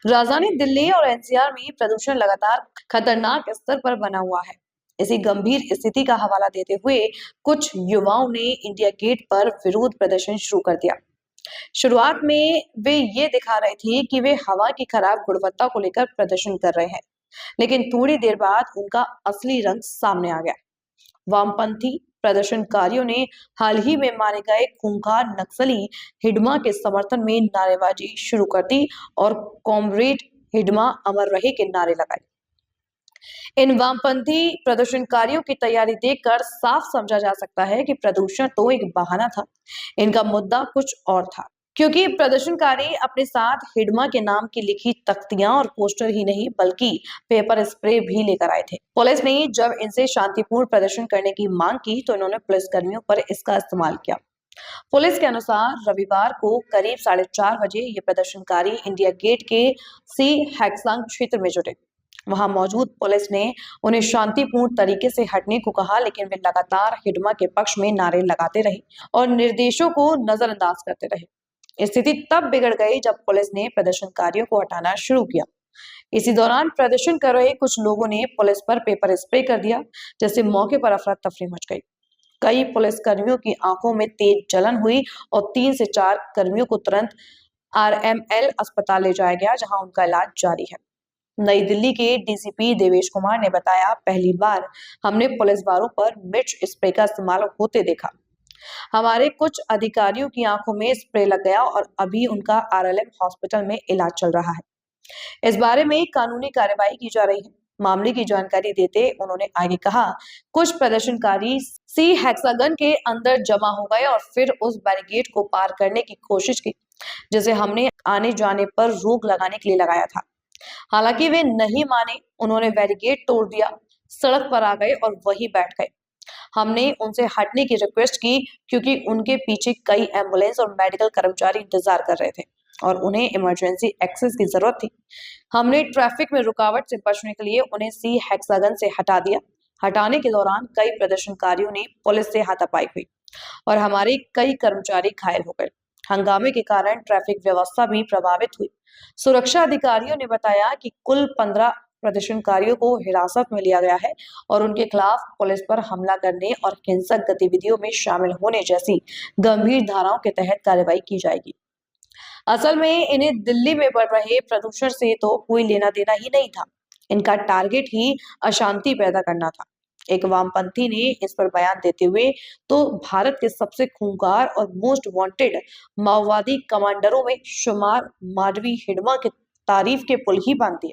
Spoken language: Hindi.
राजधानी दिल्ली और एनसीआर में प्रदूषण लगातार खतरनाक स्तर पर बना हुआ है। इसी गंभीर स्थिति का हवाला देते हुए कुछ युवाओं ने इंडिया गेट पर विरोध प्रदर्शन शुरू कर दिया। शुरुआत में वे ये दिखा रहे थे कि वे हवा की खराब गुणवत्ता को लेकर प्रदर्शन कर रहे हैं, लेकिन थोड़ी देर बाद उनका असली रंग सामने आ गया। वामपंथी प्रदर्शनकारियों ने हाल ही में मारे गए खूंखार नक्सली हिडमा के समर्थन में नारेबाजी शुरू कर दी और कॉमरेड हिडमा अमर रहे के नारे लगाए। इन वामपंथी प्रदर्शनकारियों की तैयारी देखकर साफ समझा जा सकता है कि प्रदूषण तो एक बहाना था, इनका मुद्दा कुछ और था। क्योंकि प्रदर्शनकारी अपने साथ हिडमा के नाम की लिखी तख्तियां और पोस्टर ही नहीं बल्कि पेपर स्प्रे भी लेकर आए थे। पुलिस ने जब इनसे शांतिपूर्ण प्रदर्शन करने की मांग की तो इन्होंने पुलिस कर्मियों पर इसका इस्तेमाल किया। पुलिस के अनुसार रविवार को करीब 4:30 बजे ये प्रदर्शनकारी इंडिया गेट के सी हैक्सांग क्षेत्र में जुटे। वहां मौजूद पुलिस ने उन्हें शांतिपूर्ण तरीके से हटने को कहा, लेकिन वे लगातार हिडमा के पक्ष में नारे लगाते रहे और निर्देशों को नजरअंदाज करते रहे। स्थिति तब बिगड़ गई जब पुलिस ने प्रदर्शनकारियों को हटाना शुरू किया। इसी दौरान प्रदर्शन कर रहे कुछ लोगों ने पुलिस पर पेपर स्प्रे कर दिया, जिससे मौके पर अफरा तफरी मच गई। कई पुलिस कर्मियों की आंखों में तेज जलन हुई और 3 से 4 कर्मियों को तुरंत आरएमएल अस्पताल ले जाया गया, जहां उनका इलाज जारी है। नई दिल्ली के डीसीपी देवेश कुमार ने बताया, पहली बार हमने पुलिस वालों पर मिर्च स्प्रे का इस्तेमाल होते देखा। हमारे कुछ अधिकारियों की आंखों में स्प्रे लग गया और अभी उनका आरएलएम हॉस्पिटल में इलाज चल रहा है। इस बारे में कानूनी कार्रवाई की जा रही है। मामले की जानकारी देते उन्होंने आगे कहा, कुछ प्रदर्शनकारी सी हेक्सागन के अंदर जमा हो गए और फिर उस बैरिकेड को पार करने की कोशिश की, जिसे हमने आने जाने पर रोक लगाने के लिए लगाया था। हालांकि वे नहीं माने, उन्होंने बैरिकेड तोड़ दिया, सड़क पर आ गए और वहीं बैठ गए। हमने उनसे हटने की रिक्वेस्ट की क्योंकि उनके पीछे कई एम्बुलेंस और मेडिकल कर्मचारी इंतजार कर रहे थे और उन्हें इमरजेंसी एक्सेस की जरूरत थी। हमने ट्रैफिक में रुकावट से बचने के लिए उन्हें सी हेक्सागन से हटा दिया। हटाने के दौरान कई प्रदर्शनकारियों ने पुलिस से हाथापाई हुई और हमारे कई कर्मचारी घायल हो गए। हंगामे के कारण ट्रैफिक व्यवस्था भी प्रभावित हुई। सुरक्षा अधिकारियों ने बताया कि कुल 15 प्रदर्शनकारियों को हिरासत में लिया गया है और उनके खिलाफ पुलिस पर हमला करने और हिंसक गतिविधियों में शामिल होने जैसी गंभीर धाराओं के तहत कार्रवाई की जाएगी। असल में इन्हें दिल्ली में बढ़ रहे प्रदूषण से तो कोई लेना देना ही नहीं था। इनका टारगेट ही अशांति पैदा करना था। एक वामपंथी ने इस पर बयान देते हुए तो भारत के सबसे खूंखार और मोस्ट वांटेड माओवादी कमांडरों में शुमार माडवी हिडमा की तारीफ के पुल ही बांध दिए।